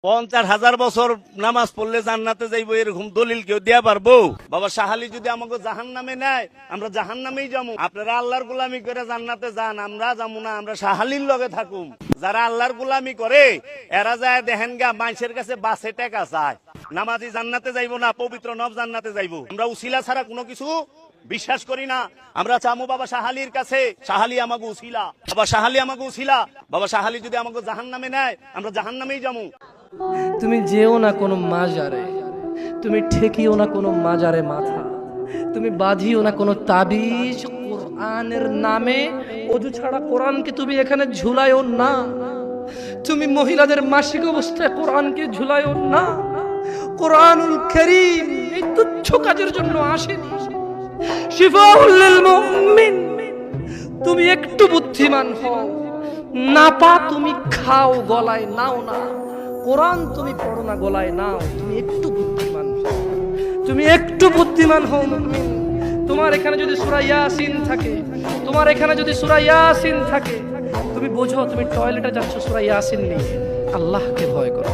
50,000 বছর নামাজ পড়লে জান্নাতে যাইবো এরকম দলিল কেউ দেয়া পারবো? বাবা শাহালি যদি আমাকে জাহান্নামে নেয়, আমরা জাহান্নামেই যাবো। আপনারা আল্লাহর গোলামি করে জান্নাতে যান, আমরা যাবো না, আমরা শাহালির লগে থাকুম। যারা আল্লাহর গোলামি করে এরা যায় দেখেন গা মানুষের কাছে বাসে টাকা চায়। নামাজি জান্নাতে যাইবো না, পবিত্র নব জান্নাতে যাইবো। আমরা উসিলা ছাড়া কোনো কিছু বিশ্বাস করি না। আমরা চামু বাবা শাহালির কাছে, শাহালি আমাকে উসিলা, বাবা শাহালি আমাকে উসিলা। বাবা শাহালি যদি আমাকে জাহান্নামে নেয়, আমরা জাহান্নামেই যাবো। তুমি যেও না কোনো মাজারে, তুমি ঠেকিও না কোনো মাজারে মাথা, তুমি বাঁধিও না কোনো তাবিজ। কোরআনের নামে অজু ছাড়া কোরআনকে তুমি এখানে ঝুলাইও না। তুমি মহিলাদের মাসিক অবস্থায় কোরআনকে ঝুলাইও না। কোরআনুল কারীম এই তুচ্ছ কাজের জন্য আসেনি, শিফাউল লিল মুমিন। তুমি একটু বুদ্ধিমান হও, নাপা তুমি খাও, গলায় নাও না। কোরআন তুমি পড়ো না, গলায় নাও। তুমি একটু বুদ্ধিমান হও, তুমি একটু বুদ্ধিমান হও মুমিন। তোমার এখানে যদি সূরা ইয়াসিন থাকে, তোমার এখানে যদি সূরা ইয়াসিন থাকে, তুমি বোঝো তুমি টয়লেটে যাচ্ছ সূরা ইয়াসিন নিয়ে। আল্লাহকে ভয় করো।